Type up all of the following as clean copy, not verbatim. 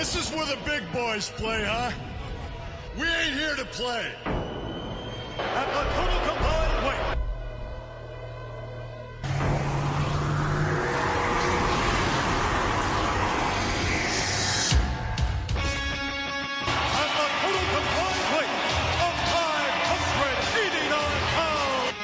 This is where the big boys play, huh? We ain't here to play. At the total combined weight. At the total combined weight of 589 pounds.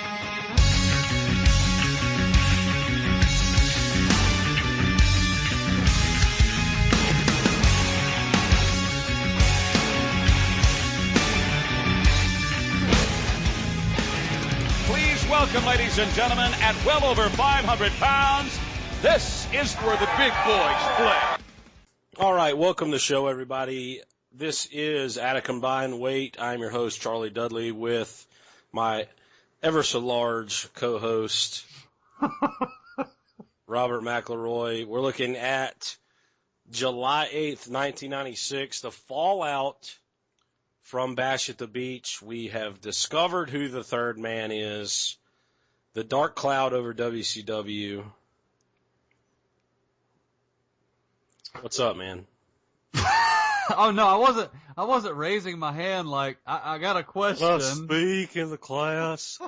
Welcome, ladies and gentlemen, at well over 500 pounds, this is where the big boys play. All right, welcome to the show, everybody. This is At a Combined Weight. I'm your host, Charlie Dudley, with my ever-so-large co-host, Robert McElroy. We're looking at July 8th, 1996, the fallout from Bash at the Beach. We have discovered who the third man is. The dark cloud over WCW. What's up, man? Oh no, I wasn't raising my hand like I got a question. Let's speak in the class.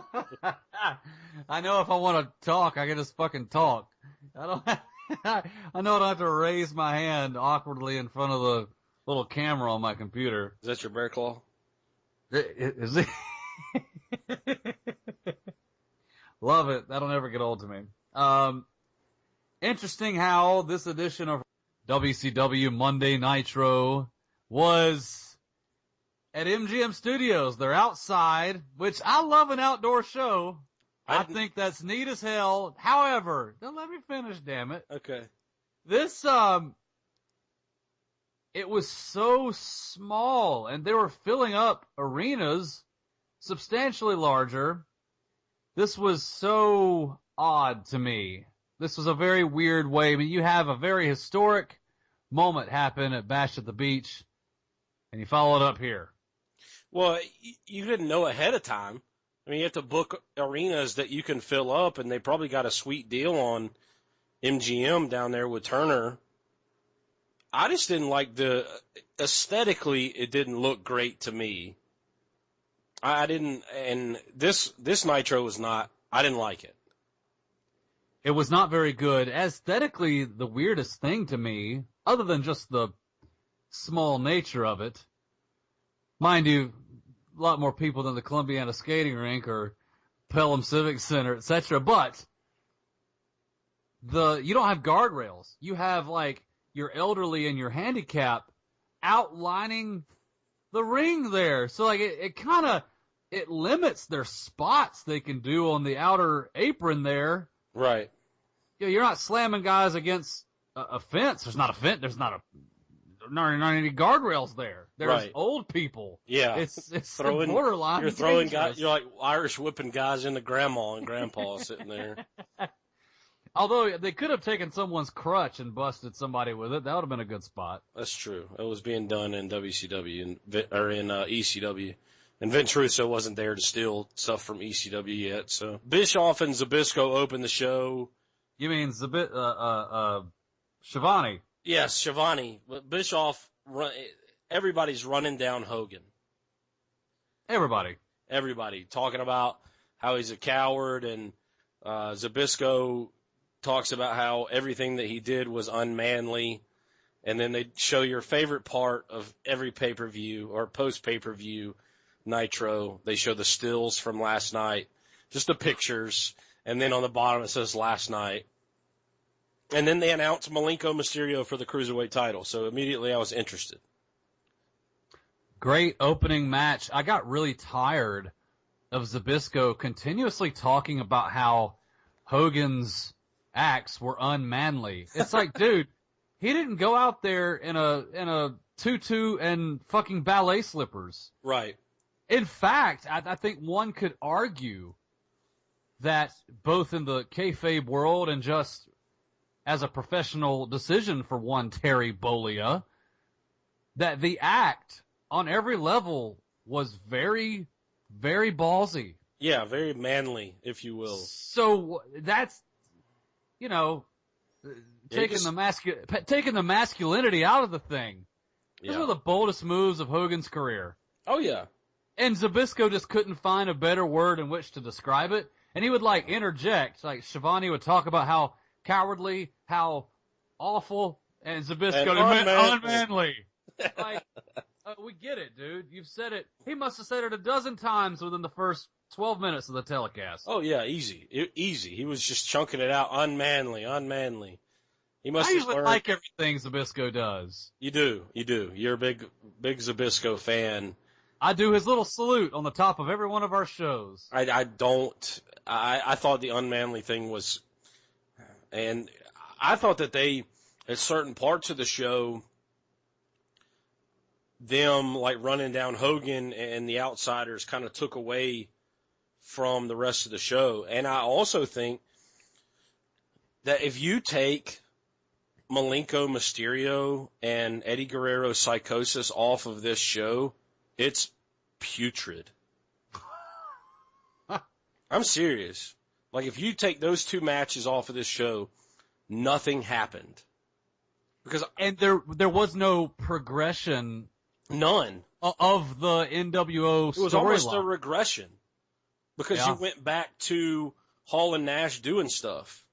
I know if I want to talk, I can just fucking talk. I know I don't have to raise my hand awkwardly in front of the little camera on my computer. Is that your bear claw? Is it? Love it. That'll never get old to me. Interesting how this edition of WCW Monday Nitro was at MGM Studios. They're outside, which I love an outdoor show. I think that's neat as hell. However, don't let me finish, damn it. Okay. This, it was so small, and they were filling up arenas substantially larger. This was so odd to me. This was a very weird way. I mean, you have a very historic moment happen at Bash at the Beach, and you follow it up here. Well, you didn't know ahead of time. I mean, you have to book arenas that you can fill up, and they probably got a sweet deal on MGM down there with Turner. I just didn't like aesthetically, it didn't look great to me. I didn't, and this Nitro was not, I didn't like it. It was not very good. Aesthetically, the weirdest thing to me, other than just the small nature of it, mind you, a lot more people than the Columbiana Skating Rink or Pelham Civic Center, etc., but you don't have guardrails. You have, like, your elderly and your handicap outlining the ring there. So, like, it kind of, it limits their spots they can do on the outer apron there. Right. You know, you're not slamming guys against a fence. There's not any guardrails there. There's right. Old people. Yeah. It's the borderline. You're throwing guys, you're like Irish whipping guys into grandma and grandpa sitting there. Although they could have taken someone's crutch and busted somebody with it. That would have been a good spot. That's true. It was being done in WCW or in ECW. And Vince Russo wasn't there to steal stuff from ECW yet. So Bischoff and Zbyszko opened the show. You mean Shivani? Yes, Shivani. But Bischoff, everybody's running down Hogan. Everybody talking about how he's a coward, and Zbyszko talks about how everything that he did was unmanly. And then they show your favorite part of every pay-per-view or post-pay-per-view Nitro. They show the stills from last night, just the pictures, and then on the bottom it says last night. And then they announced Malenko Mysterio for the cruiserweight title, so immediately I was interested. Great opening match. I got really tired of Zbyszko continuously talking about how Hogan's acts were unmanly. It's like, dude, he didn't go out there in a tutu and fucking ballet slippers. Right. In fact, I think one could argue that both in the kayfabe world and just as a professional decision for one Terry Bollea, that the act on every level was very, very ballsy. Yeah, very manly, if you will. So that's, you know, taking the masculinity out of the thing. This is one of the boldest moves of Hogan's career. Oh, yeah. And Zbyszko just couldn't find a better word in which to describe it. And he would, like, interject. Like, Schiavone would talk about how cowardly, how awful, and Zbyszko meant unmanly. Like, we get it, dude. You've said it. He must have said it a dozen times within the first 12 minutes of the telecast. Oh, yeah, easy. Easy. He was just chunking it out. Unmanly. He must I have usually learned. like everything Zbyszko does. You do. You're a big Zbyszko fan. I do his little salute on the top of every one of our shows. I don't. I thought the unmanly thing was, and I thought that they, at certain parts of the show, them like running down Hogan and the Outsiders kind of took away from the rest of the show. And I also think that if you take Malenko, Mysterio, and Eddie Guerrero Psychosis off of this show, it's putrid. I'm serious. Like, if you take those two matches off of this show, nothing happened. And there was no progression. None. Of the NWO storyline. It was almost a regression. Because you went back to Hall and Nash doing stuff.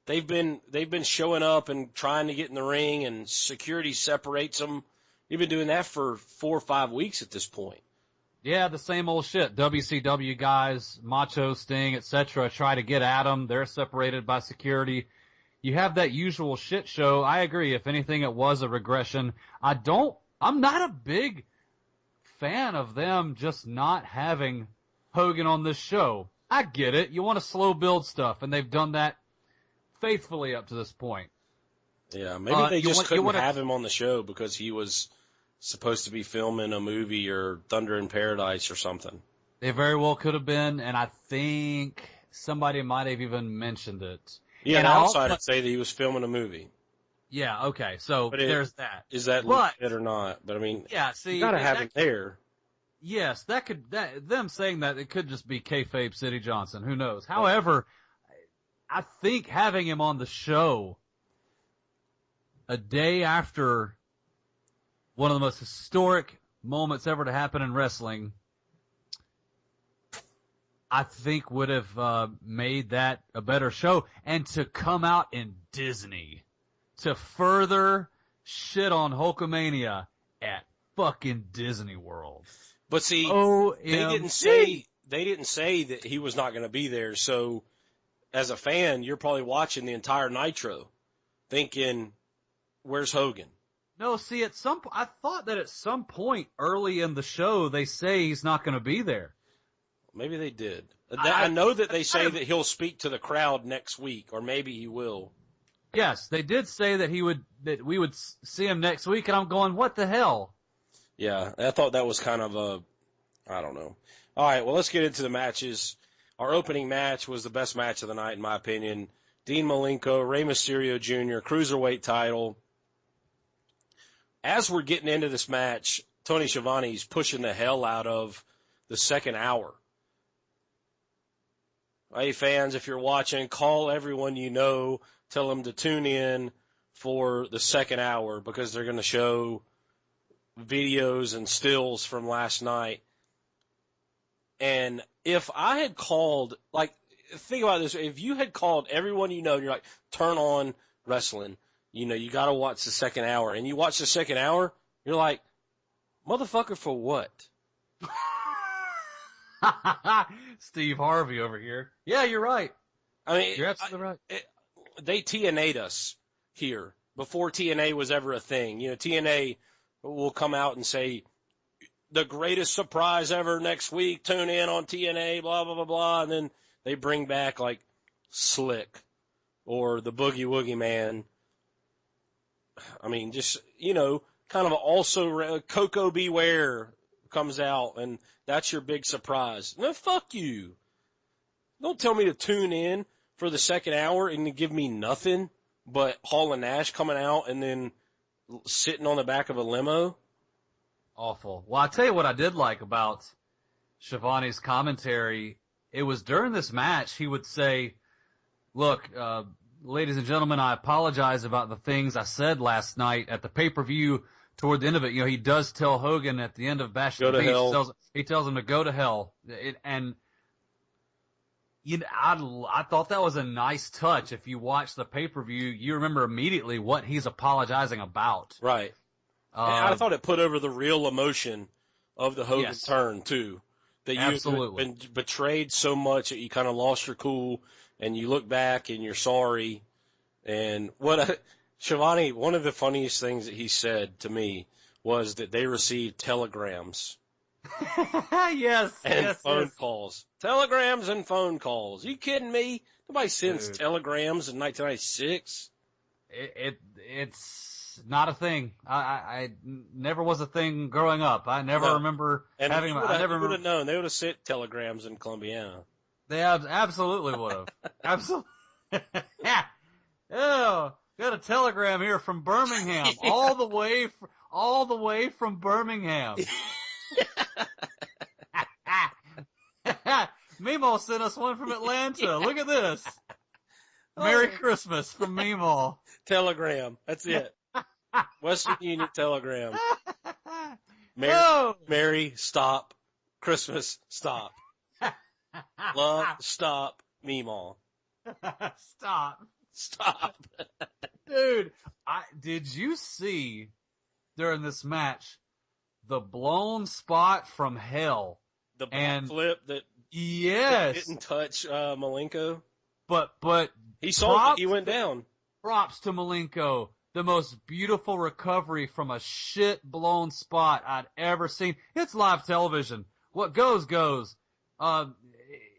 They've been showing up and trying to get in the ring, and security separates them. They've been doing that for 4 or 5 weeks at this point. Yeah, the same old shit. WCW guys, Macho, Sting, etc. try to get at them. They're separated by security. You have that usual shit show. I agree. If anything, it was a regression. I'm not a big fan of them just not having Hogan on this show. I get it. You want to slow build stuff, and they've done that faithfully up to this point. Yeah, maybe they just couldn't have him on the show because he was supposed to be filming a movie or Thunder in Paradise or something. They very well could have been, and I think somebody might have even mentioned it. Yeah, an outsider say that he was filming a movie. Yeah, okay, so there's that. Is that legit or not? But I mean, yeah, see, you gotta have him there. Yes, them saying that, it could just be kayfabe City Johnson. Who knows? However, I think having him on the show a day after one of the most historic moments ever to happen in wrestling, I think would have made that a better show. And to come out in Disney to further shit on Hulkamania at fucking Disney World. But see, they didn't say that he was not going to be there. So as a fan, you're probably watching the entire Nitro thinking, where's Hogan? No, see, I thought that at some point early in the show, they say he's not going to be there. Maybe they did. I know that they say that he'll speak to the crowd next week, or maybe he will. Yes, they did say that we would see him next week, and I'm going, what the hell? Yeah, I thought that was kind of I don't know. All right, well, let's get into the matches. Our opening match was the best match of the night, in my opinion. Dean Malenko, Rey Mysterio Jr., Cruiserweight title. As we're getting into this match, Tony Schiavone's pushing the hell out of the second hour. Hey, fans, if you're watching, call everyone you know. Tell them to tune in for the second hour because they're going to show videos and stills from last night. And if I had called, like, think about this. If you had called everyone you know, and you're like, turn on wrestling, you know, you got to watch the second hour. And you watch the second hour, you're like, motherfucker, for what? Steve Harvey over here. Yeah, you're right. I mean, you're absolutely right. They TNA'd us here before TNA was ever a thing. You know, TNA will come out and say, the greatest surprise ever next week, tune in on TNA, blah, blah, blah, blah. And then they bring back, like, Slick or the Boogie Woogie Man. I mean, just, you know, kind of also Coco Beware comes out, and that's your big surprise. No, fuck you. Don't tell me to tune in for the second hour and to give me nothing but Hall and Nash coming out and then sitting on the back of a limo. Awful. Well, I'll tell you what I did like about Schiavone's commentary. It was during this match, he would say, look, ladies and gentlemen, I apologize about the things I said last night at the pay-per-view toward the end of it, he does tell Hogan at the end of Bash at the Beach, he tells him to go to hell. I thought that was a nice touch. If you watch the pay-per-view, you remember immediately what he's apologizing about. Right. And I thought it put over the real emotion of the Hogan turn, too. That you've been betrayed so much that you kind of lost your cool, and you look back and you're sorry. And Shivani, one of the funniest things that he said to me was that they received telegrams. And phone calls. Telegrams and phone calls. You kidding me? Nobody sends telegrams in 1996. It's not a thing. I never was a thing growing up. I never remember having. I never would have known. They would have sent telegrams in Columbiana. They absolutely would have. Absolutely. Oh, got a telegram here from Birmingham, all the way from Birmingham. Meemaw sent us one from Atlanta. Look at this. Merry Christmas from Meemaw. Telegram. That's it. Western Union telegram. Merry, stop. Christmas, stop. Love, stop. Meemaw. Stop. Dude, did you see during this match the blown spot from hell? The backflip that didn't touch Malenko. But he saw it. He went down. Props to Malenko. The most beautiful recovery from a shit blown spot I'd ever seen. It's live television. What goes, goes.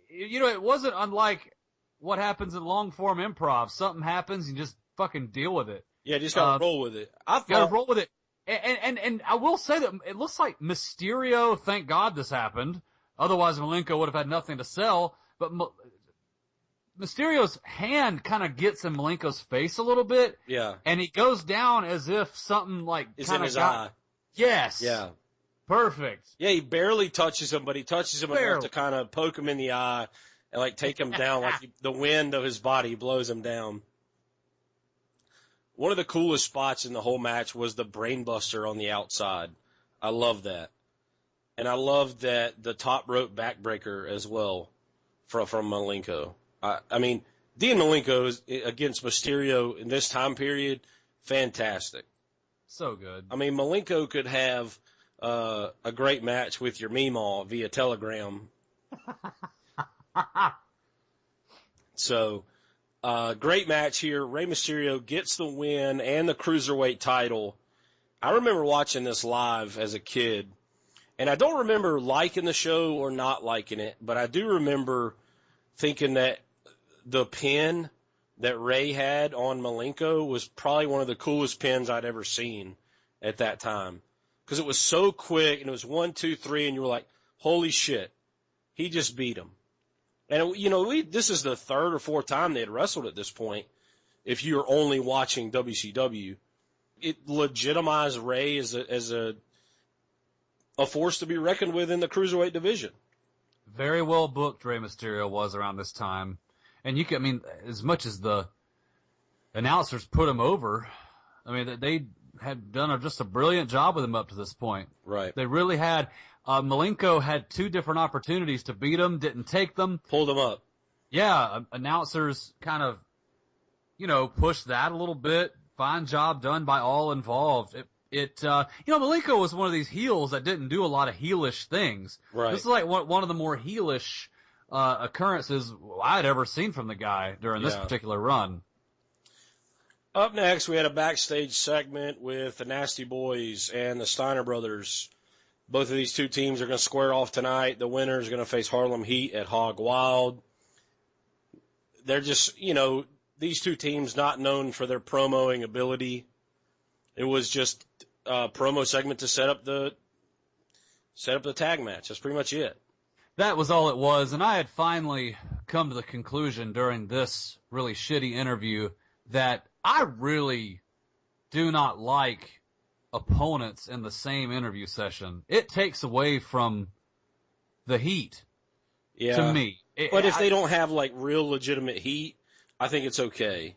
It wasn't unlike what happens in long form improv. Something happens, you just fucking deal with it. Yeah, just gotta roll with it. Gotta roll with it. And I will say that it looks like Mysterio, thank God this happened. Otherwise, Malenko would have had nothing to sell. But Mysterio's hand kind of gets in Malenko's face a little bit. Yeah. And he goes down as if something is in his eye. Yes. Yeah. Perfect. Yeah, he barely touches him, but he touches him enough to kind of poke him in the eye and take him down. The wind of his body blows him down. One of the coolest spots in the whole match was the brainbuster on the outside. I love that. And I love that the top rope backbreaker as well from Malenko. I mean, Dean Malenko against Mysterio in this time period, fantastic. So good. I mean, Malenko could have a great match with your Meemaw via telegram. So, great match here. Rey Mysterio gets the win and the Cruiserweight title. I remember watching this live as a kid, and I don't remember liking the show or not liking it, but I do remember thinking that the pin that Rey had on Malenko was probably one of the coolest pins I'd ever seen at that time. Because it was so quick, and it was 1, 2, 3, and you were like, holy shit, he just beat him. And, this is the third or fourth time they had wrestled at this point, if you're only watching WCW. It legitimized Rey as a force to be reckoned with in the Cruiserweight division. Very well booked Rey Mysterio was around this time. And as much as the announcers put him over, they had done just a brilliant job with him up to this point. Right. They really had. Malenko had 2 different opportunities to beat him, didn't take them. Pulled him up. Yeah, announcers kind of, pushed that a little bit. Fine job done by all involved. Malenko was one of these heels that didn't do a lot of heelish things. Right. This is like one of the more heelish occurrences I'd ever seen from the guy during this particular run. Up next, we had a backstage segment with the Nasty Boys and the Steiner Brothers. Both of these two teams are going to square off tonight. The winner is going to face Harlem Heat at Hog Wild. They're just, these two teams not known for their promoing ability. It was just a promo segment to set up the tag match. That's pretty much it. That was all it was, and I had finally come to the conclusion during this really shitty interview that I really do not like opponents in the same interview session. It takes away from the heat to me. But if they don't have real legitimate heat, I think it's okay.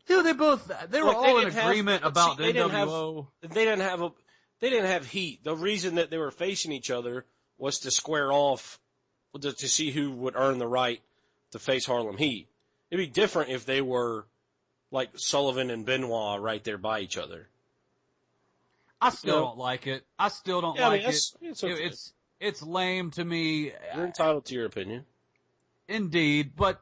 Dude, they were all in agreement about the they NWO. They didn't have heat. The reason that they were facing each other was to square off, to see who would earn the right to face Harlem Heat. It'd be different if they were like Sullivan and Benoit right there by each other. I still don't like it. I still don't like it. It's okay. It's lame to me. You're entitled to your opinion. Indeed, but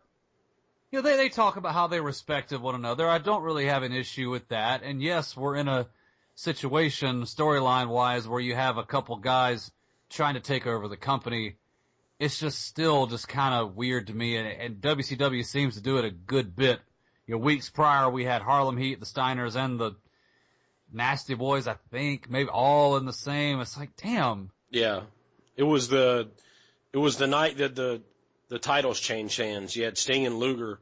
you know, they talk about how they respected one another. I don't really have an issue with that. And yes, we're in a situation, storyline-wise, where you have a couple guys trying to take over the company. It's just still just kind of weird to me, and WCW seems to do it a good bit. You know, weeks prior, we had Harlem Heat, the Steiners, and the Nasty Boys, I think, maybe all in the same. It's like, damn. Yeah. It was the night that the titles changed hands. You had Sting and Luger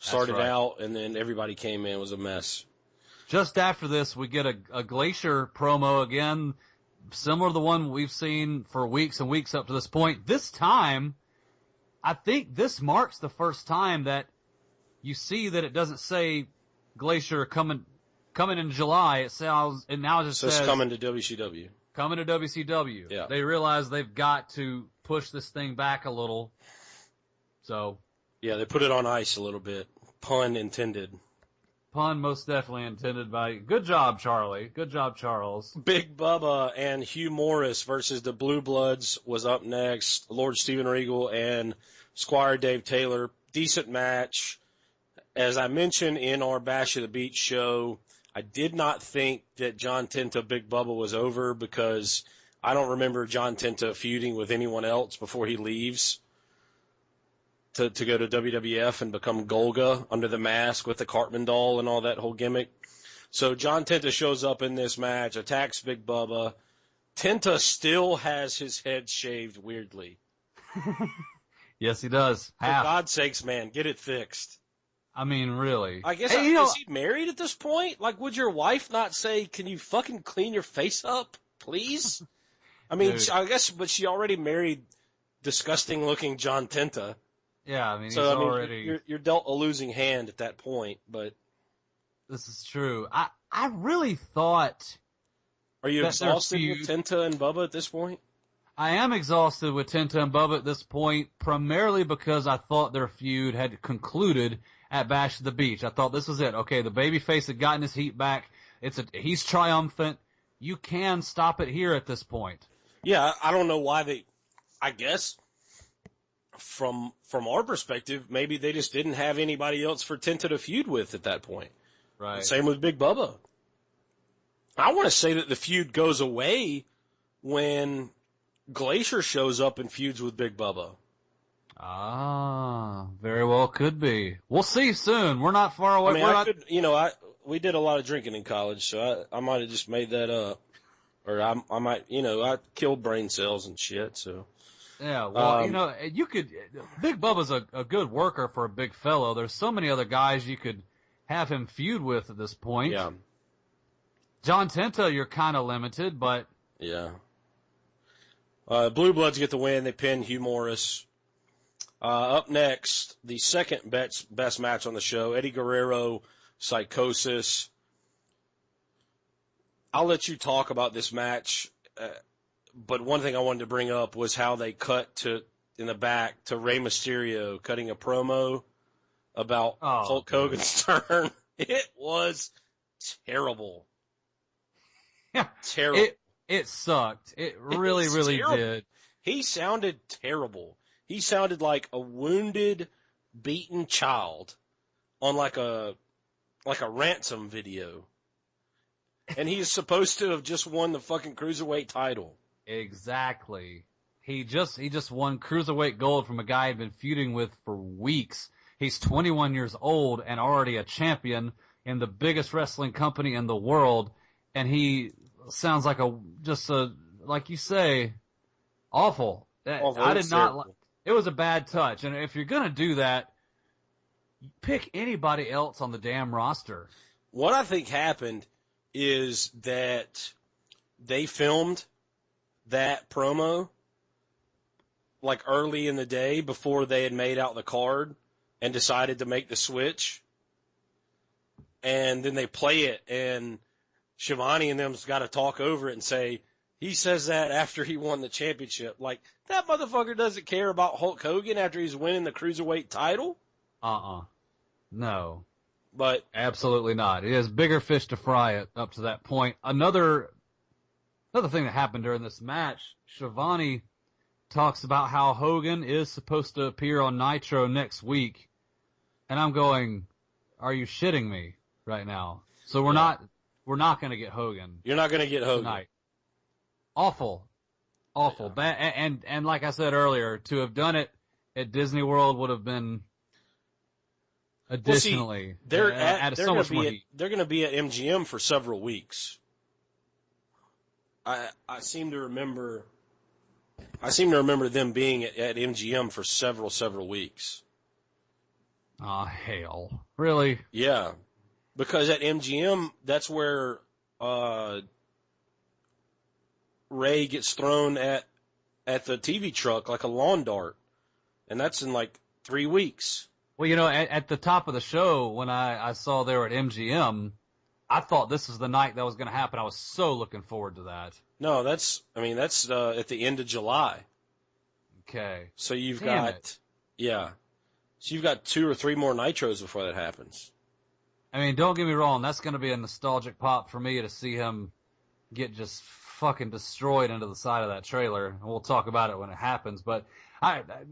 started out, and then everybody came in. It was a mess. Just after this, we get a Glacier promo again, similar to the one we've seen for weeks and weeks up to this point. This time, I think this marks the first time that you see that it doesn't say Glacier coming in July. It now just says coming to WCW. Coming to WCW. Yeah. They realize they've got to push this thing back a little. So. Yeah, they put it on ice a little bit. Pun intended. Pun most definitely intended by. Good job, Charlie. Good job, Charles. Big Bubba and Hugh Morris versus the Blue Bloods was up next. Lord Steven Regal and Squire Dave Taylor. Decent match. As I mentioned in our Bash of the Beach show, I did not think that John Tenta Big Bubba was over because I don't remember John Tenta feuding with anyone else before he leaves to go to WWF and become Golga under the mask with the Cartman doll and all that whole gimmick. So John Tenta shows up in this match, attacks Big Bubba. Tenta still has his head shaved weirdly. Yes, he does. For God's sakes, man, get it fixed. I mean, really. I guess, is he married at this point? Like, would your wife not say, can you fucking clean your face up, please? I mean, I guess, but she already married disgusting-looking John Tenta. Yeah, I mean, so, he's already... You're dealt a losing hand at that point, but... This is true. I really thought... Are you exhausted with Tenta and Bubba at this point? I am exhausted with Tenta and Bubba at this point, primarily because I thought their feud had concluded at Bash of the Beach. I thought this was it. Okay, the babyface had gotten his heat back. He's triumphant. You can stop it here at this point. Yeah, I don't know why I guess from our perspective, maybe they just didn't have anybody else for Tenta to feud with at that point. Right. Same with Big Bubba. I want to say that the feud goes away when Glacier shows up and feuds with Big Bubba. Ah, very well could be. We'll see soon. We're not far away. I mean, we did a lot of drinking in college, so I might have just made that up. Or I might, I killed brain cells and shit, so. Yeah, well, Big Bubba's a good worker for a big fellow. There's so many other guys you could have him feud with at this point. Yeah. John Tenta, you're kind of limited, but. Yeah. Blue Bloods get the win. They pin Hugh Morris. Up next, the second best match on the show, Eddie Guerrero, Psychosis. I'll let you talk about this match, but one thing I wanted to bring up was how they cut in the back to Rey Mysterio cutting a promo about Hulk Hogan's turn. It was terrible. Yeah, terrible. It sucked. It really did. He sounded terrible. He sounded like a wounded, beaten child on like a ransom video. And he's supposed to have just won the fucking cruiserweight title. Exactly. He just won cruiserweight gold from a guy he'd been feuding with for weeks. He's 21 years old and already a champion in the biggest wrestling company in the world, and he sounds like like you say, awful. I did not like. It was a bad touch, and if you're gonna do that, pick anybody else on the damn roster. What I think happened is that they filmed that promo like early in the day before they had made out the card and decided to make the switch. and then they play it, and Shivani and them's got to talk over it and say, he says that after he won the championship. Like, that motherfucker doesn't care about Hulk Hogan after he's winning the cruiserweight title? No. But absolutely not. He has bigger fish to fry up to that point. Another thing that happened during this match, Shivani talks about how Hogan is supposed to appear on Nitro next week. And I'm going, are you shitting me right now? So we're not going to get Hogan. You're not going to get Hogan tonight. Awful. Yeah. Bad. And like I said earlier, to have done it at Disney World would have been additionally they're so much more heat. They're going to be at MGM for several weeks. I seem to remember them being at MGM for several weeks. Oh, hell. Really? Yeah. Because at MGM, that's where Ray gets thrown at the TV truck like a lawn dart. And that's in like 3 weeks. Well, at the top of the show, when I saw they were at MGM, I thought this was the night that was going to happen. I was so looking forward to that. No, that's at the end of July. Okay. So you've Damn got, it. yeah. So you've got 2 or 3 more Nitros before that happens. I mean, don't get me wrong. That's going to be a nostalgic pop for me to see him get just fucking destroyed into the side of that trailer. And we'll talk about it when it happens. But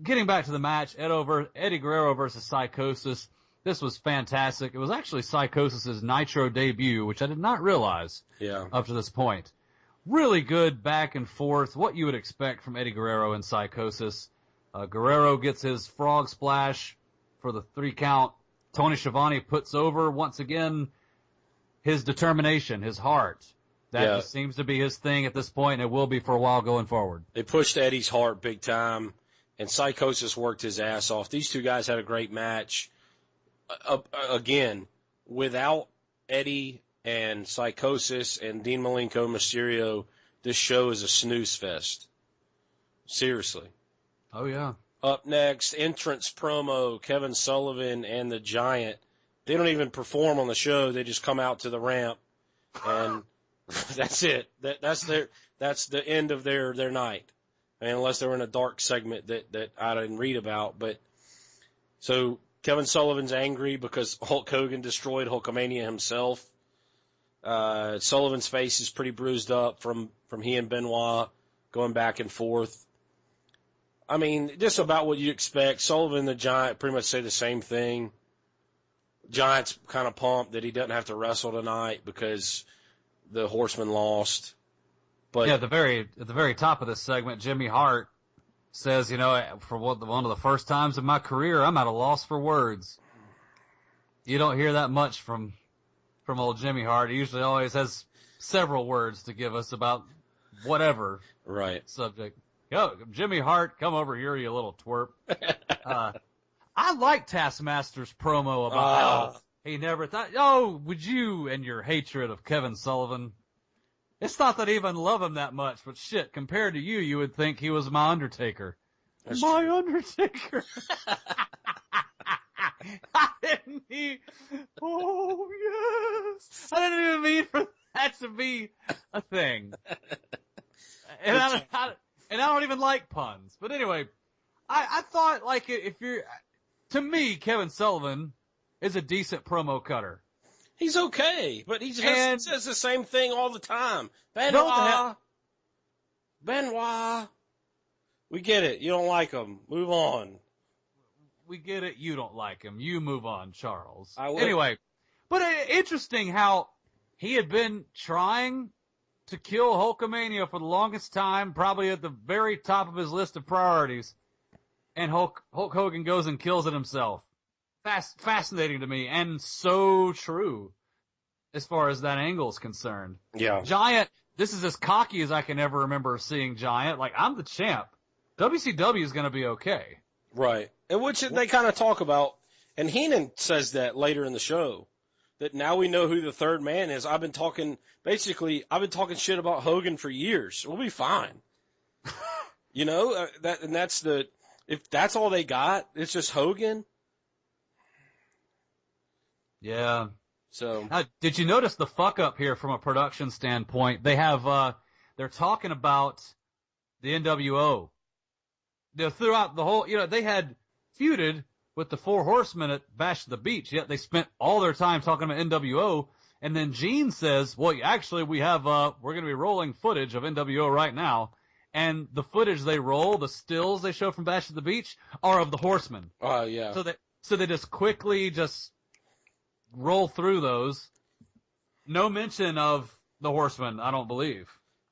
getting back to the match, Eddie Guerrero versus Psychosis. This was fantastic. It was actually Psychosis' Nitro debut, which I did not realize up to this point. Really good back and forth, what you would expect from Eddie Guerrero and Psychosis. Guerrero gets his frog splash for the 3 count. Tony Schiavone puts over, once again, his determination, his heart. That just seems to be his thing at this point, and it will be for a while going forward. They pushed Eddie's heart big time, and Psychosis worked his ass off. These 2 guys had a great match. Again, without Eddie and Psychosis and Dean Malenko Mysterio, this show is a snooze fest. Seriously. Oh, yeah. Up next, entrance promo, Kevin Sullivan and the Giant. They don't even perform on the show. They just come out to the ramp, and that's it. That's the end of their night. I mean, unless they were in a dark segment that I didn't read about. But so Kevin Sullivan's angry because Hulk Hogan destroyed Hulkamania himself. Sullivan's face is pretty bruised up from he and Benoit going back and forth. I mean, just about what you expect. Sullivan and the Giant pretty much say the same thing. Giant's kind of pumped that he doesn't have to wrestle tonight because the Horsemen lost. But yeah, at the very top of this segment, Jimmy Hart says, for one of the first times in my career, I'm at a loss for words. You don't hear that much from old Jimmy Hart. He usually always has several words to give us about whatever subject. Yo, Jimmy Hart, come over here, you little twerp. I like Taskmaster's promo about how he never thought, would you and your hatred of Kevin Sullivan? It's not that I even love him that much, but shit, compared to you would think he was my Undertaker. That's my true. Undertaker. Oh, yes. I didn't even mean for that to be a thing. And I don't even like puns. But anyway, I thought, like, to me, Kevin Sullivan is a decent promo cutter. He's okay, but he says the same thing all the time. Benoit. We get it. You don't like him. Move on. We get it. You don't like him. You move on, Charles. I will. Anyway, but interesting how he had been trying to kill Hulkamania for the longest time, probably at the very top of his list of priorities, and Hulk Hogan goes and kills it himself. Fascinating to me, and so true as far as that angle is concerned. Yeah. Giant, this is as cocky as I can ever remember seeing Giant. Like, I'm the champ. WCW is going to be okay. Right. And which they kind of talk about, and Heenan says that later in the show, that now we know who the third man is. I've been talking shit about Hogan for years. We'll be fine. If that's all they got, it's just Hogan. Yeah. So did you notice the fuck up here from a production standpoint? They have they're talking about the NWO. Throughout the whole, they had feuded with the Four Horsemen at Bash at the Beach, yet they spent all their time talking about NWO. And then Gene says, well, actually, we're going to be rolling footage of NWO right now. And the footage they roll, the stills they show from Bash at the Beach, are of the Horsemen. Oh, yeah. So they just quickly roll through those. No mention of the Horsemen, I don't believe.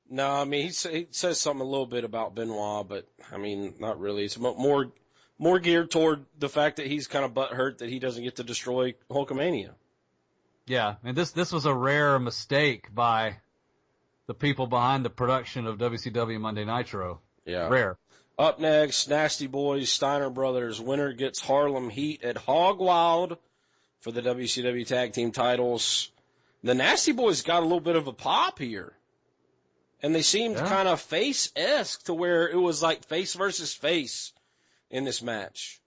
No, I mean, he says something a little bit about Benoit, but, I mean, not really. It's more geared toward the fact that he's kind of butthurt that he doesn't get to destroy Hulkamania. Yeah, and this was a rare mistake by the people behind the production of WCW Monday Nitro. Yeah. Rare. Up next, Nasty Boys, Steiner Brothers. Winner gets Harlem Heat at Hog Wild for the WCW Tag Team titles. The Nasty Boys got a little bit of a pop here. And they seemed kind of face-esque to where it was like face versus face in this match.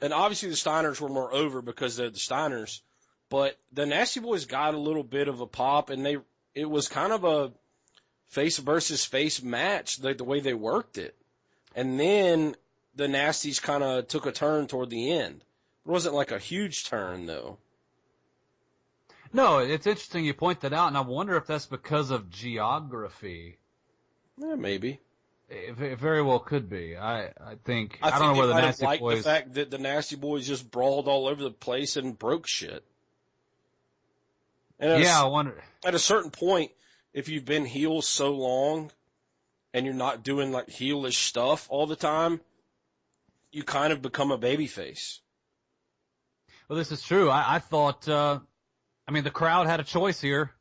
And obviously the Steiners were more over because they're the Steiners. But the Nasty Boys got a little bit of a pop, and it was kind of a face versus face match, the way they worked it. And then the Nasties kind of took a turn toward the end. It wasn't like a huge turn, though. No, it's interesting you point that out, and I wonder if that's because of geography. Yeah, maybe. It very well could be. I think I don't know where the Nasty liked Boys. The fact that the Nasty Boys just brawled all over the place and broke shit. And I wonder. At a certain point, if you've been heel so long, and you're not doing like heelish stuff all the time, you kind of become a babyface. Well, this is true. I thought. The crowd had a choice here.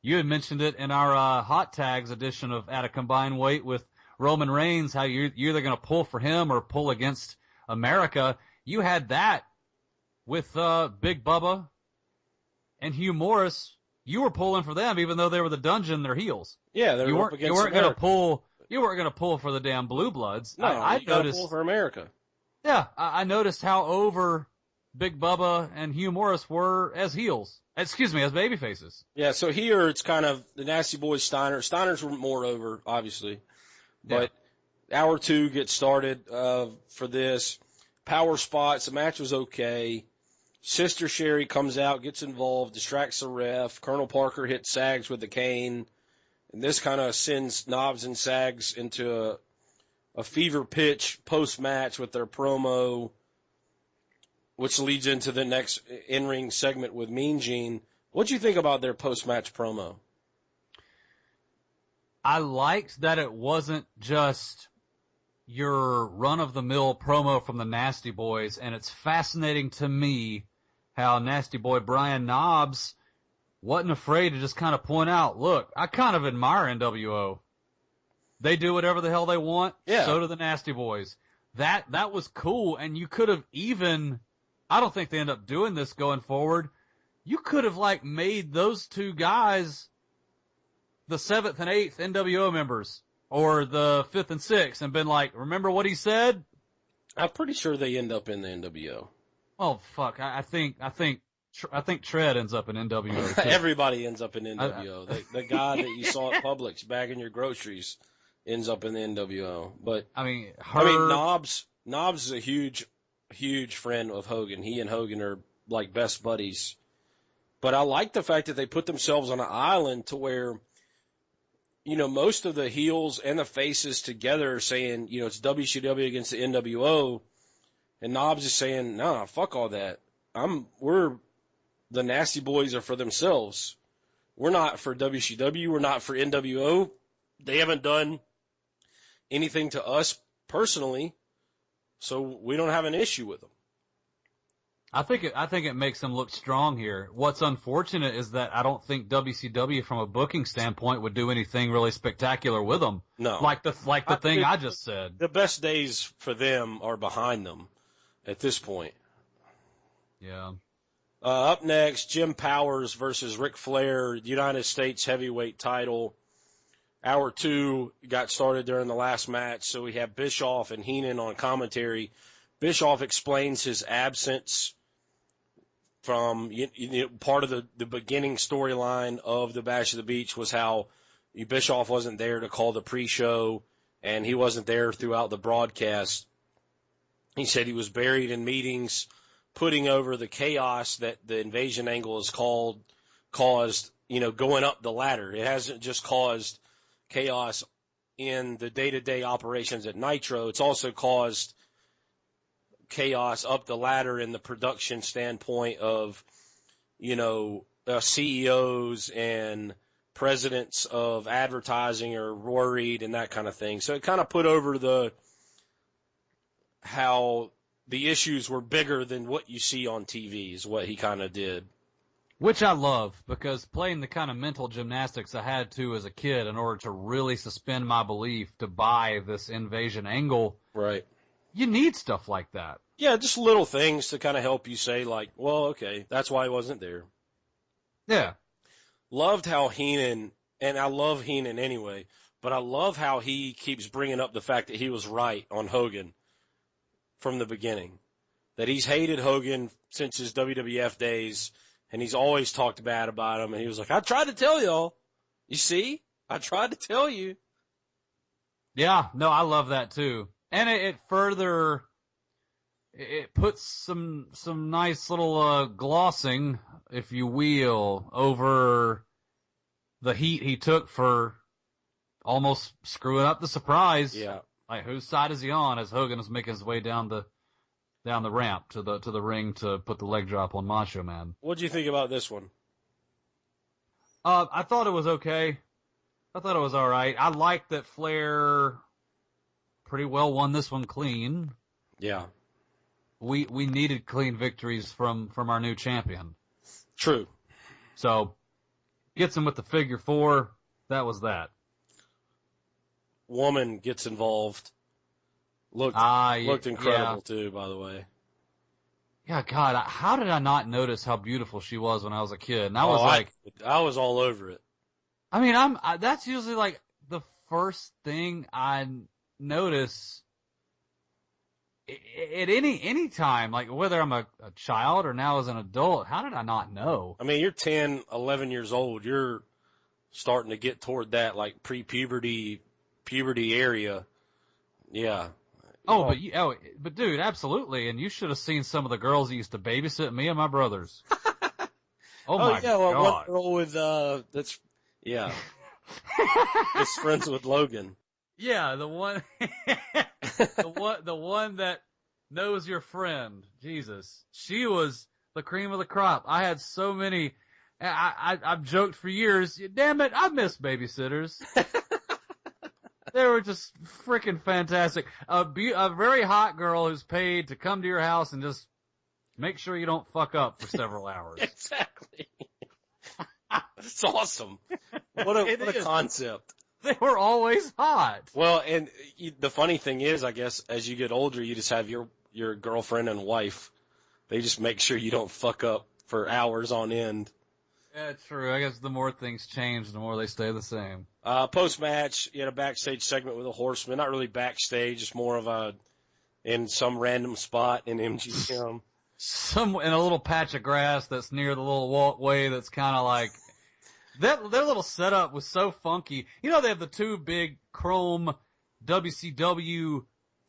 You had mentioned it in our Hot Tags edition of At a Combined Weight with Roman Reigns, how you're either going to pull for him or pull against America. You had that with Big Bubba and Hugh Morris. You were pulling for them, even though they were the Dungeon, their heels. Yeah, they were up against America. You weren't going to pull for the damn Blue Bloods. No, I noticed. Pull for America. Yeah, I noticed how over Big Bubba and Hugh Morris were as heels. Excuse me, as babyfaces. Yeah, so here it's kind of the Nasty Boys, Steiners were more over, obviously. But hour two gets started for this. Power spots. The match was okay. Sister Sherry comes out, gets involved, distracts the ref. Colonel Parker hits Sags with the cane. And this kind of sends Knobs and Sags into a fever pitch post-match with their promo, which leads into the next in-ring segment with Mean Gene. What'd you think about their post-match promo? I liked that it wasn't just your run-of-the-mill promo from the Nasty Boys, and it's fascinating to me how Nasty Boy Brian Knobbs wasn't afraid to just kind of point out, look, I kind of admire NWO. They do whatever the hell they want, so do the Nasty Boys. That was cool, and you could have even... I don't think they end up doing this going forward. You could have, made those two guys the 7th and 8th NWO members, or the 5th and 6th, and been like, remember what he said? I'm pretty sure they end up in the NWO. Oh, fuck. I think Tread ends up in NWO. Too. Everybody ends up in NWO. The guy that you saw at Publix bagging your groceries ends up in the NWO. But Knobs is a huge friend of Hogan. He and Hogan are like best buddies. But I like the fact that they put themselves on an island to where, most of the heels and the faces together are saying, it's WCW against the NWO. And Knobs is saying, nah, fuck all that. The Nasty Boys are for themselves. We're not for WCW. We're not for NWO. They haven't done anything to us personally. So we don't have an issue with them. I think it makes them look strong here. What's unfortunate is that I don't think WCW, from a booking standpoint, would do anything really spectacular with them. No, like the thing I just said. The best days for them are behind them at this point. Yeah. Up next, Jim Powers versus Ric Flair, United States Heavyweight title. Hour two got started during the last match, so we have Bischoff and Heenan on commentary. Bischoff explains his absence from part of the beginning storyline of the Bash of the Beach was how Bischoff wasn't there to call the pre-show, and he wasn't there throughout the broadcast. He said he was buried in meetings, putting over the chaos that the invasion angle has caused, going up the ladder. It hasn't just caused chaos in the day-to-day operations at Nitro. It's also caused chaos up the ladder in the production standpoint of, CEOs and presidents of advertising are worried and that kind of thing. So it kind of put over how the issues were bigger than what you see on TV is what he kind of did. Which I love, because playing the kind of mental gymnastics I had to as a kid in order to really suspend my belief to buy this invasion angle. Right. You need stuff like that. Yeah, just little things to kind of help you say, like, well, okay, that's why he wasn't there. Yeah. Loved how Heenan, and I love Heenan anyway, but I love how he keeps bringing up the fact that he was right on Hogan from the beginning. That he's hated Hogan since his WWF days, and he's always talked bad about him. And he was like, I tried to tell y'all. You see? I tried to tell you. Yeah, no, I love that too. And it further, it puts some nice little glossing, if you will, over the heat he took for almost screwing up the surprise. Yeah. Like, whose side is he on as Hogan is making his way down the ramp to the ring to put the leg drop on Macho Man. What'd you think about this one? I thought it was okay. I thought it was all right. I liked that Flair pretty well won this one clean. Yeah. We needed clean victories from our new champion. True. So, gets him with the figure 4. That was that. Woman gets involved. Looked incredible too, by the way. Yeah, God, how did I not notice how beautiful she was when I was a kid? And I was all over it. I mean, that's usually like the first thing I notice at any time, like whether I'm a child or now as an adult. How did I not know? I mean, you're 10, 11 years old. You're starting to get toward that like puberty area. Yeah. But dude, absolutely. And you should have seen some of the girls that used to babysit me and my brothers. My God. One girl with that's friends with Logan. Yeah, the one, the one that knows your friend. Jesus, she was the cream of the crop. I had so many. I've joked for years. Damn it, I miss babysitters. They were just freaking fantastic. A very hot girl who's paid to come to your house and just make sure you don't fuck up for several hours. Exactly. It's awesome. What a concept. They were always hot. Well, and the funny thing is, I guess, as you get older, you just have your girlfriend and wife. They just make sure you don't fuck up for hours on end. Yeah, true. I guess the more things change, the more they stay the same. Post-match, you had a backstage segment with a Horseman. Not really backstage, just more of in some random spot in MGM. In a little patch of grass that's near the little walkway that's kind of like... Their little setup was so funky. You know, they have the two big chrome WCW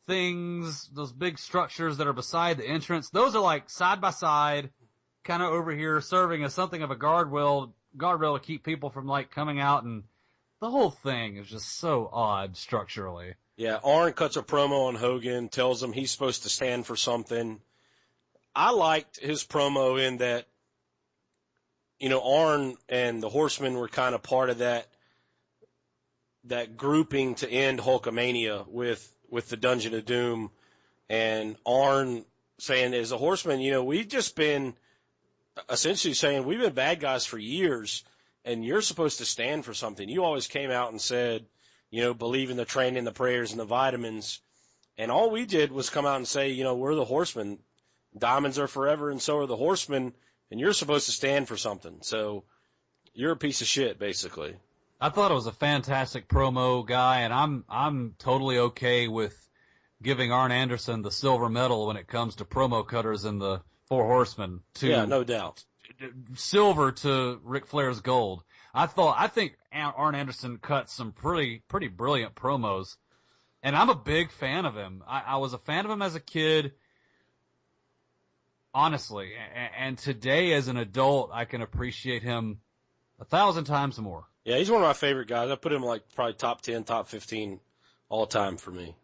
things, those big structures that are beside the entrance. Those are like side by side, kind of over here, serving as something of a guardrail to keep people from like coming out, and the whole thing is just so odd structurally. Yeah, Arn cuts a promo on Hogan, tells him he's supposed to stand for something. I liked his promo in that, Arn and the Horsemen were kind of part of that grouping to end Hulkamania with the Dungeon of Doom, and Arn saying, as a Horseman, we've just been essentially saying we've been bad guys for years, and you're supposed to stand for something. You always came out and said, believe in the training, the prayers, and the vitamins, and all we did was come out and say, we're the Horsemen. Diamonds are forever, and so are the Horsemen, and you're supposed to stand for something. So you're a piece of shit, basically. I thought it was a fantastic promo, guy, and I'm totally okay with giving Arn Anderson the silver medal when it comes to promo cutters in the Four Horsemen to Yeah, no doubt. silver to Ric Flair's gold. I think Arn Anderson cut some pretty brilliant promos, and I'm a big fan of him. I was a fan of him as a kid, honestly, and today as an adult, I can appreciate him 1,000 times more. Yeah, he's one of my favorite guys. I put him like probably top 10, top 15 all time for me.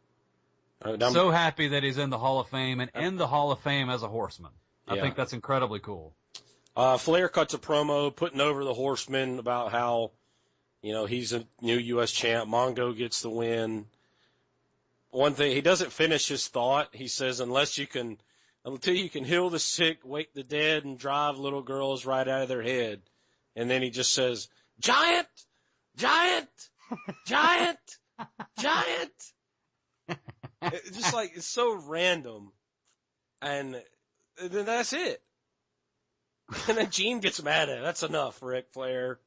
I'm so happy that he's in the Hall of Fame and in the Hall of Fame as a Horseman. I think that's incredibly cool. Flair cuts a promo putting over the Horseman about how, he's a new U.S. champ. Mongo gets the win. One thing, he doesn't finish his thought. He says, until you can heal the sick, wake the dead, and drive little girls right out of their head. And then he just says, giant, giant, giant, giant. It's just like, it's so random. And then that's it. And then Gene gets mad at it. That's enough, Ric Flair.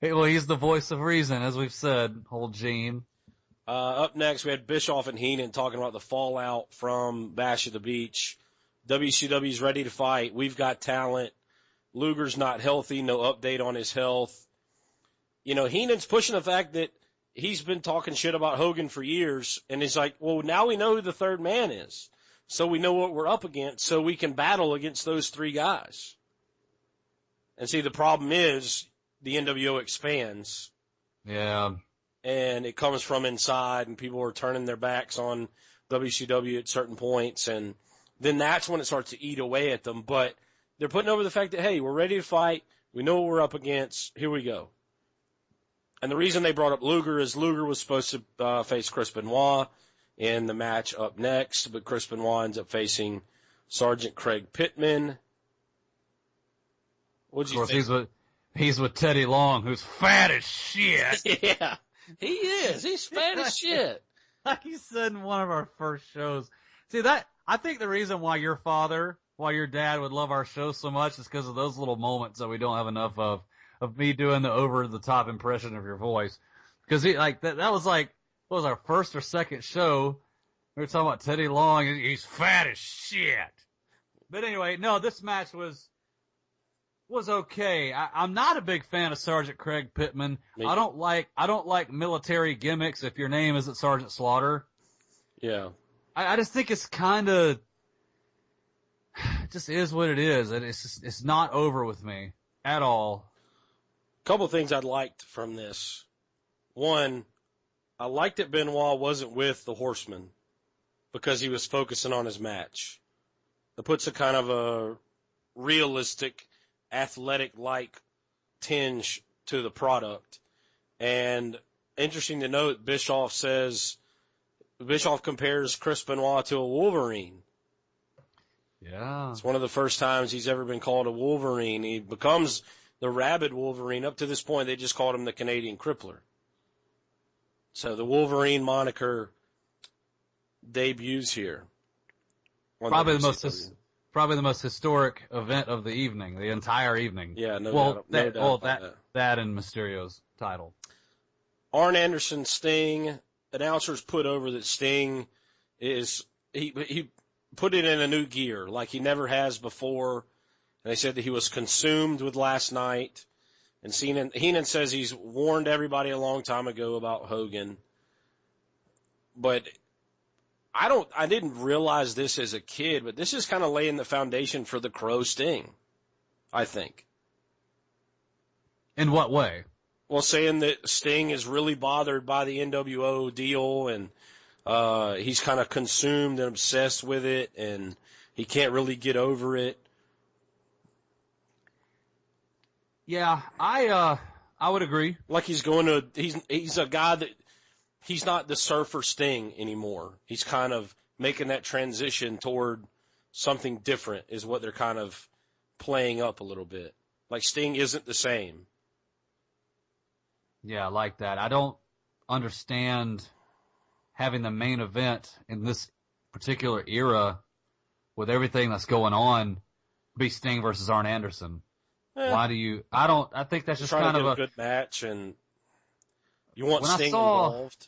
Well, he's the voice of reason, as we've said, old Gene. Up next, we had Bischoff and Heenan talking about the fallout from Bash at the Beach. WCW's ready to fight. We've got talent. Luger's not healthy. No update on his health. Heenan's pushing the fact that he's been talking shit about Hogan for years, and he's like, well, now we know who the third man is. So we know what we're up against, so we can battle against those three guys. And see, the problem is the NWO expands. Yeah. And it comes from inside, and people are turning their backs on WCW at certain points, and then that's when it starts to eat away at them. But they're putting over the fact that, hey, we're ready to fight. We know what we're up against. Here we go. And the reason they brought up Luger is Luger was supposed to face Chris Benoit in the match up next, but Chris Benoit ends up facing Sergeant Craig Pittman. What'd you think? He's with Teddy Long, who's fat as shit. Yeah, he is. He's fat as shit. Like you said in one of our first shows. See, I think the reason why your dad would love our show so much is because of those little moments that we don't have enough of me doing the over-the-top impression of your voice. Because that was like, what was our first or second show? We were talking about Teddy Long. He's fat as shit. But anyway, no, this match was okay. I'm not a big fan of Sergeant Craig Pittman. I don't like military gimmicks if your name isn't Sergeant Slaughter. Yeah. I just think it's kind of just is what it is. It's not over with me at all. Couple things I liked from this. One, I liked that Benoit wasn't with the Horsemen because he was focusing on his match. It puts a kind of a realistic, athletic-like tinge to the product. And interesting to note, Bischoff compares Chris Benoit to a Wolverine. Yeah. It's one of the first times he's ever been called a Wolverine. He becomes the rabid Wolverine. Up to this point, they just called him the Canadian Crippler. So the Wolverine moniker debuts here. Probably the most historic event of the evening, the entire evening. Yeah, no doubt. That and Mysterio's title. Arn Anderson, Sting. Announcers put over that Sting is he put it in a new gear like he never has before. And they said that he was consumed with last night. And Heenan says he's warned everybody a long time ago about Hogan. But I didn't realize this as a kid, but this is kind of laying the foundation for the Crow Sting, I think. In what way? Well, saying that Sting is really bothered by the NWO deal, and he's kind of consumed and obsessed with it, and he can't really get over it. Yeah, I would agree. Like he's a guy that he's not the Surfer Sting anymore. He's kind of making that transition toward something different is what they're kind of playing up a little bit. Like Sting isn't the same. Yeah, I like that. I don't understand having the main event in this particular era with everything that's going on be Sting versus Arn Anderson. Why do you? I think that's just kind of a good match, and you want Sting involved.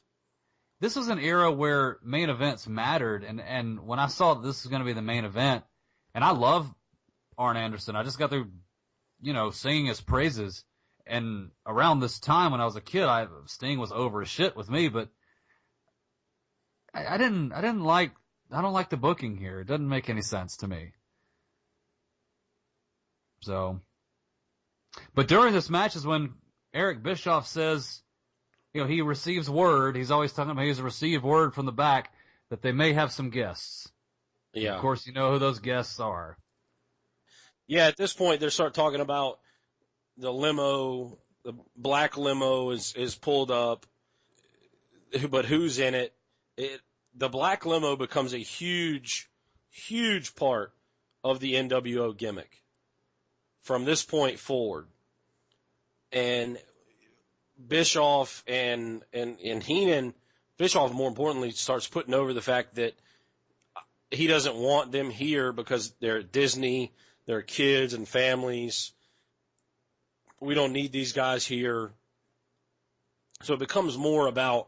this was an era where main events mattered, and when I saw that this was going to be the main event, and I love Arn Anderson, I just got through, singing his praises, and around this time when I was a kid, Sting was over as shit with me, but I don't like the booking here. It doesn't make any sense to me. So, but during this match is when Eric Bischoff says, he receives word. He's always talking about he's received word from the back that they may have some guests. Yeah. Of course, you know who those guests are. Yeah, at this point, they start talking about the limo. The black limo is pulled up, but who's in it? The black limo becomes a huge, huge part of the NWO gimmick from this point forward. And Bischoff and Heenan, Bischoff more importantly starts putting over the fact that he doesn't want them here because they're at Disney, they're kids and families. We don't need these guys here. So it becomes more about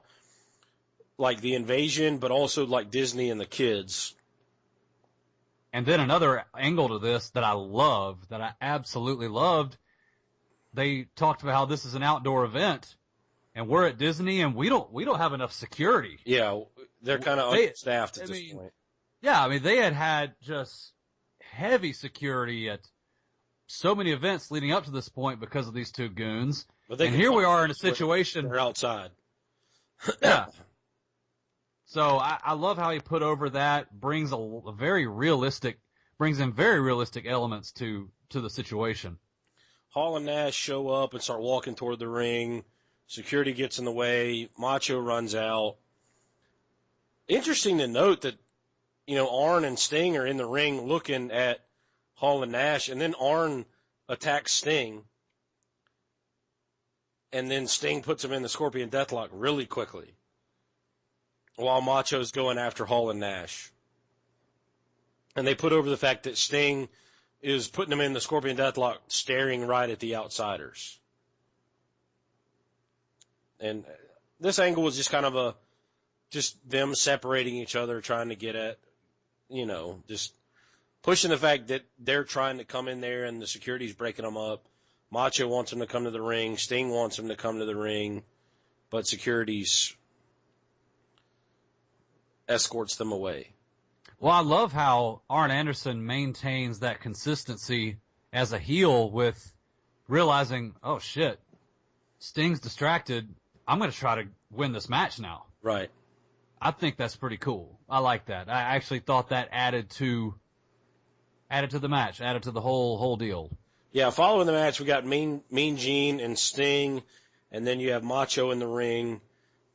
like the invasion, but also like Disney and the kids. And then another angle to this that I absolutely loved, they talked about how this is an outdoor event, and we're at Disney, and we don't have enough security. Yeah, they're kind of understaffed at this point. Yeah, I mean, they had just heavy security at so many events leading up to this point because of these two goons. And here we are in a situation. They're outside. Yeah. So I love how he put over that, brings in very realistic elements to the situation. Hall and Nash show up and start walking toward the ring. Security gets in the way. Macho runs out. Interesting to note that, Arn and Sting are in the ring looking at Hall and Nash, and then Arn attacks Sting. And then Sting puts him in the Scorpion Deathlock really quickly while Macho's going after Hall and Nash. And they put over the fact that Sting is putting him in the Scorpion Deathlock staring right at the outsiders. And this angle was just kind of just them separating each other, trying to get at, just pushing the fact that they're trying to come in there and the security's breaking them up. Macho wants him to come to the ring. Sting wants him to come to the ring, but security's escorts them away. Well, I love how Arn Anderson maintains that consistency as a heel with realizing, oh shit, Sting's distracted. I'm going to try to win this match now. Right. I think that's pretty cool. I like that. I actually thought that added to the match, added to the whole deal. Yeah, following the match, we got Mean Gene and Sting, and then you have Macho in the ring.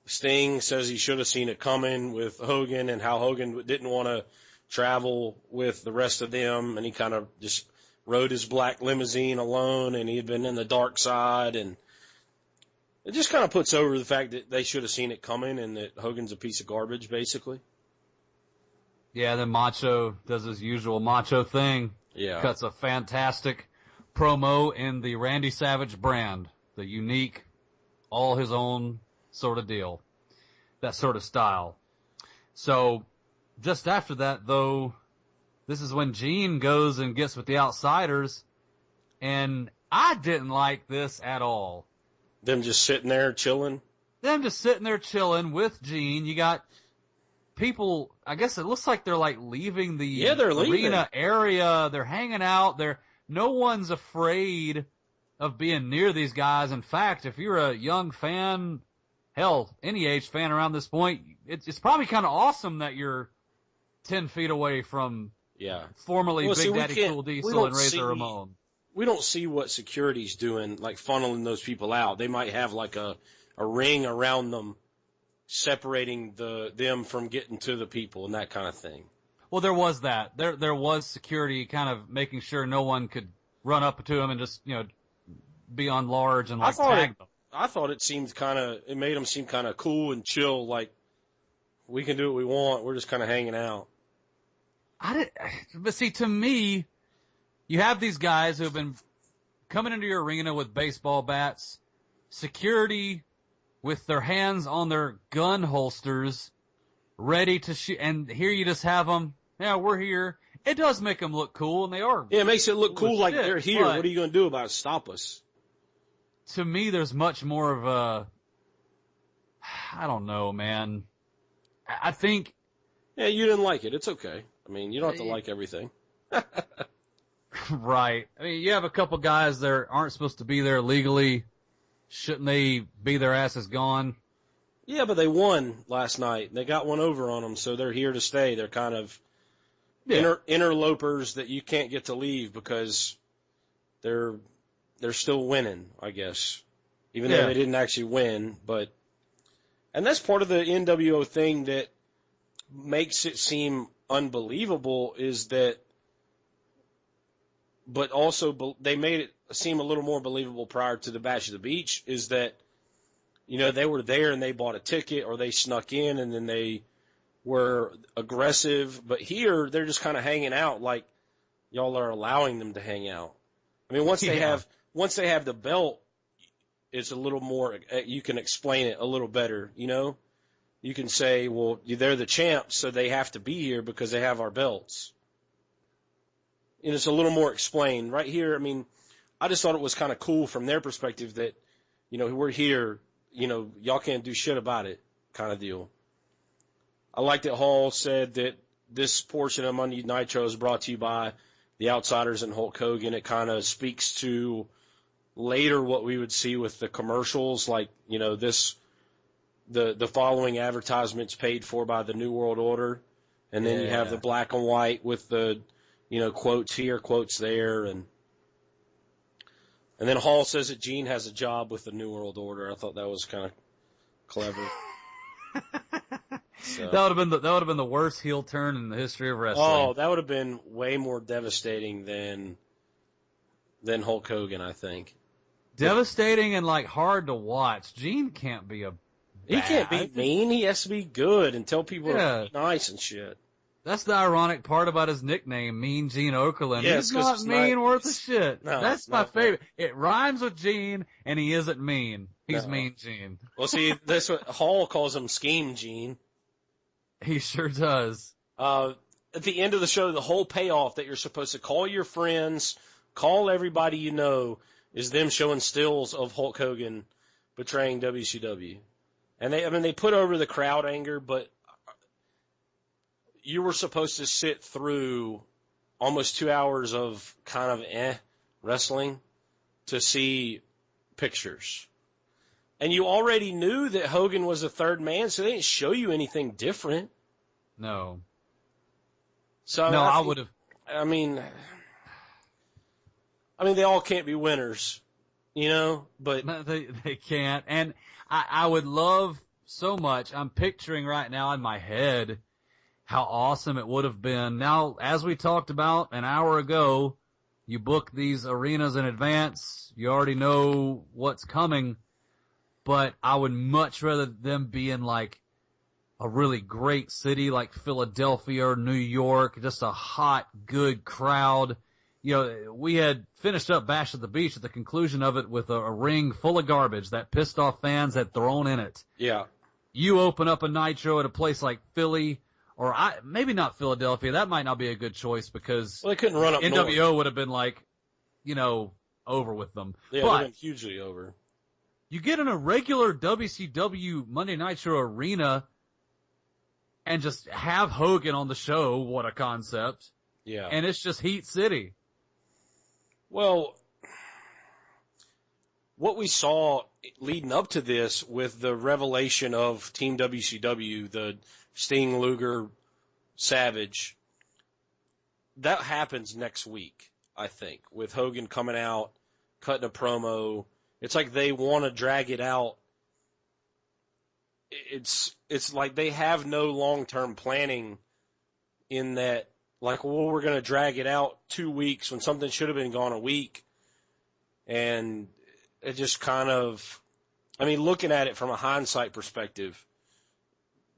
Sting says he should have seen it coming with Hogan and how Hogan didn't want to travel with the rest of them, and he kind of just rode his black limousine alone, and he had been in the dark side, and it just kind of puts over the fact that they should have seen it coming and that Hogan's a piece of garbage, basically. Yeah, then Macho does his usual Macho thing. Yeah. Cuts a fantastic promo in the Randy Savage brand, the unique, all his own sort of deal, that sort of style. So just after that, though, this is when Gene goes and gets with the Outsiders, and I didn't like this at all. Them just sitting there chilling? Them just sitting there chilling with Gene. You got people, I guess it looks like they're like leaving the arena area. They're hanging out. No one's afraid of being near these guys. In fact, if you're a young fan, hell, any age fan around this point, it's probably kind of awesome that you're 10 feet away from formerly Big Daddy Cool Diesel and Razor Ramon. We don't see what security's doing, like funneling those people out. They might have like a ring around them separating them from getting to the people and that kind of thing. Well, there was that. There was security kind of making sure no one could run up to them and just, be on large and tag them. I thought it made them seem kind of cool and chill, like we can do what we want. We're just kind of hanging out. But see, to me, you have these guys who have been coming into your arena with baseball bats. Security with their hands on their gun holsters, ready to shoot. And here you just have them. Yeah, we're here. It does make them look cool, and they are. Yeah, it makes it look cool like shit, they're here. What are you going to do about it? Stop us? To me, there's much more of a, I don't know, man. I think. Yeah, you didn't like it. It's okay. I mean, you don't have to like everything. Right. I mean, you have a couple guys that aren't supposed to be there legally. Shouldn't they be their asses gone? Yeah, but they won last night. They got one over on them, so they're here to stay. They're kind of interlopers that you can't get to leave because they're still winning, I guess, even though they didn't actually win. And that's part of the NWO thing that makes it seem unbelievable is that, but also they made it seem a little more believable prior to the Bash of the Beach, is that, you know, they were there and they bought a ticket or they snuck in and then they were aggressive. But here they're just kind of hanging out like y'all are allowing them to hang out. I mean, once they have the belt, it's a little more, you can explain it a little better, you know? You can say, well, they're the champs, so they have to be here because they have our belts. And it's a little more explained. Right here, I mean, I just thought it was kind of cool from their perspective that, you know, we're here, you know, y'all can't do shit about it kind of deal. I like that Hall said that this portion of Monday Nitro is brought to you by the Outsiders and Hulk Hogan. It kind of speaks to later what we would see with the commercials, like, you know, the following advertisements paid for by the New World Order. And then you have the black and white with the, you know, quotes here, quotes there. And then Hall says that Gene has a job with the New World Order. I thought that was kind of clever. So. That would have been the worst heel turn in the history of wrestling. Oh, that would have been way more devastating than Hulk Hogan, I think. Devastating and like hard to watch. Gene can't be a He can't be mean. He has to be good and tell people to be nice and shit. That's the ironic part about his nickname, Mean Gene Okerlund. Yeah, he's not mean worth a shit. No, that's my favorite. It rhymes with Gene, and he isn't mean. He's Mean Gene. Well, see, that's what Hall calls him, Scheme Gene. He sure does. At the end of the show, the whole payoff that you're supposed to call your friends, call everybody you know, is them showing stills of Hulk Hogan betraying WCW. And they put over the crowd anger, but you were supposed to sit through almost 2 hours of kind of wrestling to see pictures. And you already knew that Hogan was the third man, so they didn't show you anything different. No. So no, I would have. I mean, they all can't be winners, you know, but they can't. And I would love so much. I'm picturing right now in my head how awesome it would have been. Now, as we talked about an hour ago, you book these arenas in advance. You already know what's coming. But I would much rather them be in like a really great city like Philadelphia or New York, just a hot, good crowd. You know, we had finished up Bash at the Beach at the conclusion of it with a ring full of garbage that pissed off fans had thrown in it. Yeah. You open up a Nitro at a place like Philly, or maybe not Philadelphia. That might not be a good choice because they couldn't run up NWO north. would have been like, you know, over with them. Yeah, but they've been hugely over. You get in a regular WCW Monday Nitro arena and just have Hogan on the show. What a concept. Yeah. And it's just Heat City. Well, what we saw leading up to this with the revelation of Team WCW, the Sting, Luger, Savage, that happens next week, I think, with Hogan coming out, cutting a promo. It's like they want to drag it out. It's like they have no long-term planning in that, like, well, we're going to drag it out 2 weeks when something should have been gone a week. And it just kind of, I mean, looking at it from a hindsight perspective,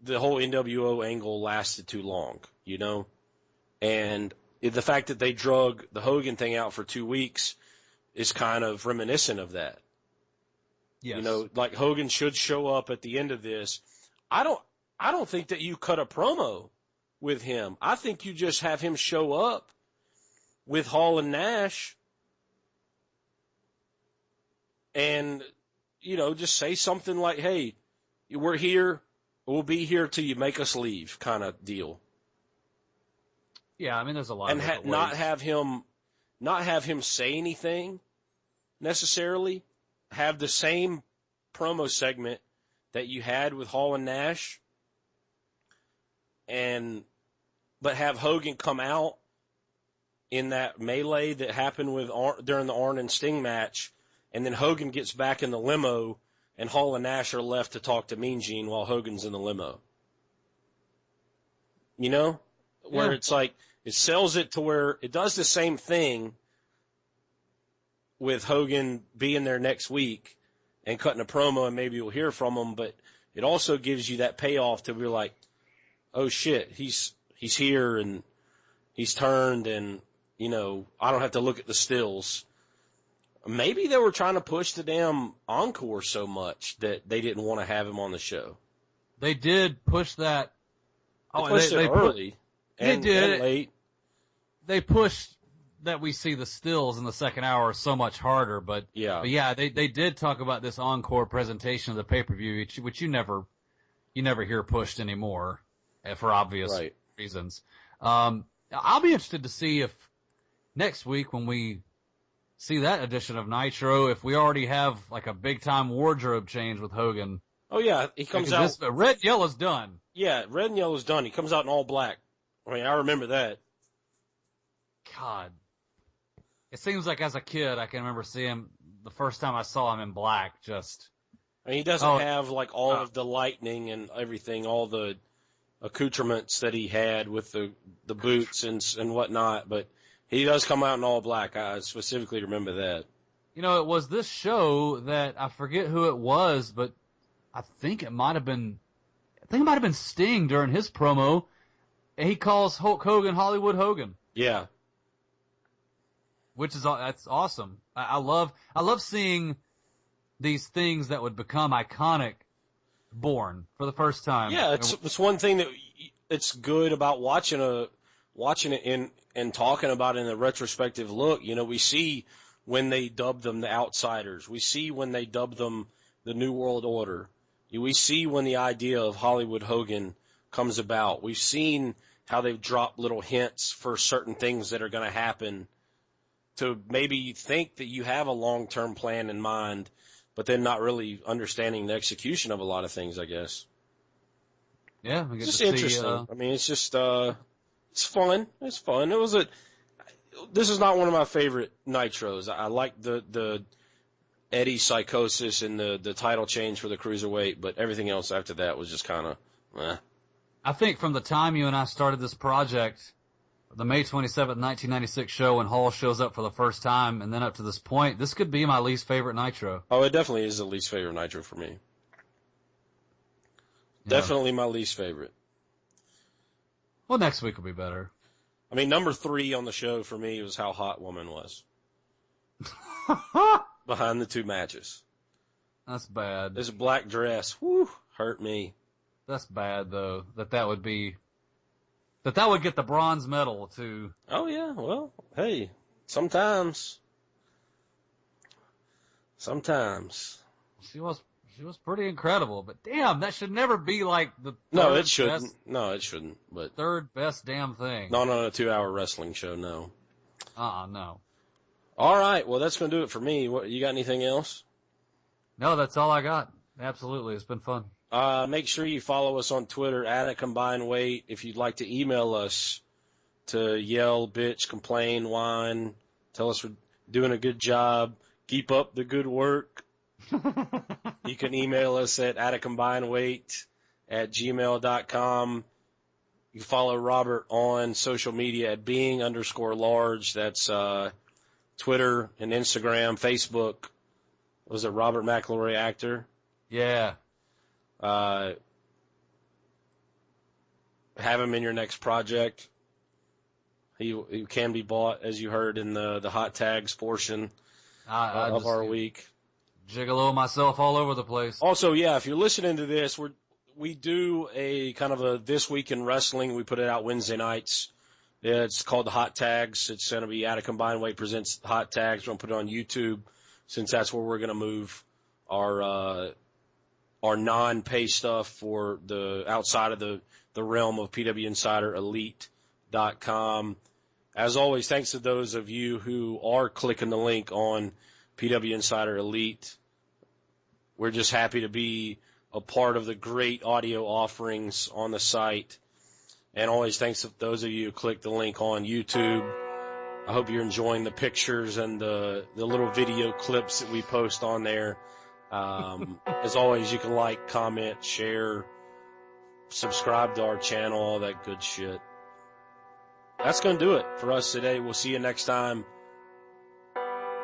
the whole NWO angle lasted too long, you know? And the fact that they drug the Hogan thing out for 2 weeks is kind of reminiscent of that. Yes. You know, like Hogan should show up at the end of this. I don't think that you cut a promo with him. I think you just have him show up with Hall and Nash and, you know, just say something like, hey, we're here. We'll be here till you make us leave kind of deal. Yeah, I mean, there's a lot and of different not ways. have him say anything necessarily. Have the same promo segment that you had with Hall and Nash, but have Hogan come out in that melee that happened during the Arn and Sting match, and then Hogan gets back in the limo, and Hall and Nash are left to talk to Mean Gene while Hogan's in the limo. You know? Where it's like, it sells it to where it does the same thing with Hogan being there next week and cutting a promo, and maybe you'll hear from him, but it also gives you that payoff to be like, oh shit, he's here and he's turned, and, you know, I don't have to look at the stills. Maybe they were trying to push the damn encore so much that they didn't want to have him on the show. They did push that. They pushed it early and late. They pushed that we see the stills in the second hour so much harder, but yeah, they did talk about this encore presentation of the pay-per-view, which you never hear pushed anymore, for obvious reasons. I'll be interested to see if next week when we see that edition of Nitro, if we already have like a big-time wardrobe change with Hogan. Oh yeah, he comes out. Red, yellow's done. Yeah, red and yellow's done. He comes out in all black. I mean, I remember that. God. It seems like as a kid, I can remember seeing the first time I saw him in black, just. I mean, he doesn't have like all of the lightning and everything, all the accoutrements that he had with the boots and whatnot, but he does come out in all black. I specifically remember that. You know, it was this show that I forget who it was, but I think it might have been Sting during his promo. And he calls Hulk Hogan Hollywood Hogan. Yeah. That's awesome. I love seeing these things that would become iconic born for the first time. Yeah, it's one thing that it's good about watching it and talking about it in a retrospective look. You know, we see when they dubbed them the Outsiders. We see when they dubbed them the New World Order. We see when the idea of Hollywood Hogan comes about. We've seen how they've dropped little hints for certain things that are going to happen to maybe think that you have a long-term plan in mind, but then not really understanding the execution of a lot of things, I guess. Yeah, it's just interesting. I mean, it's just it's fun. It's fun. This is not one of my favorite Nitros. I like the Eddie Psychosis and the title change for the Cruiserweight, but everything else after that was just kind of I think from the time you and I started this project, the May 27th, 1996 show when Hall shows up for the first time, and then up to this point, this could be my least favorite Nitro. Oh, it definitely is the least favorite Nitro for me. Yeah. Definitely my least favorite. Well, next week will be better. I mean, number 3 on the show for me was how hot Woman was. Behind the 2 matches. That's bad. This black dress, whew, hurt me. That's bad, though, that would get the bronze medal, too. Oh, yeah, well, hey, sometimes. She was pretty incredible, but damn, that should never be like the No, it shouldn't. But third best damn thing. Not on a 2-hour wrestling show, no. No. All right, well, that's going to do it for me. You got anything else? No, that's all I got. Absolutely, it's been fun. Make sure you follow us on Twitter @combinedweight. If you'd like to email us to yell, bitch, complain, whine, tell us we're doing a good job, keep up the good work. You can email us at @combinedweight@gmail.com. You can follow Robert on social media at being_large. That's Twitter and Instagram, Facebook. Was it Robert McElroy Actor? Yeah. Have him in your next project. He can be bought, as you heard in the hot tags portion of our week. Gigolo myself all over the place. Also, yeah, if you're listening to this, we do a kind of a This Week in Wrestling. We put it out Wednesday nights. It's called the Hot Tags. It's going to be At a Combined Weight presents Hot Tags. We're going to put it on YouTube since that's where we're going to move our non-pay stuff for the outside of the realm of PWInsiderElite.com. As always, thanks to those of you who are clicking the link on PW Insider Elite. We're just happy to be a part of the great audio offerings on the site. And always thanks to those of you who click the link on YouTube. I hope you're enjoying the pictures and the little video clips that we post on there. As always, you can like, comment, share, subscribe to our channel, all that good shit. That's going to do it for us today. We'll see you next time.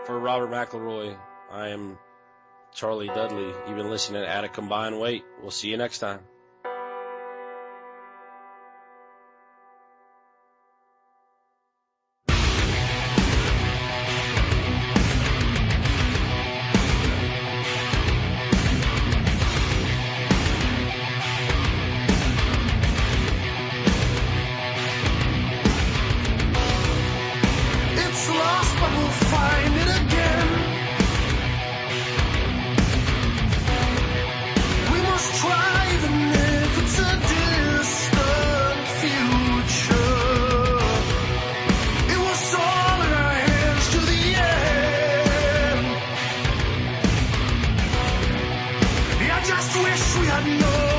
For Robert McElroy, I am Charlie Dudley. You've been listening to At a Combined Weight. We'll see you next time. Just wish we had known.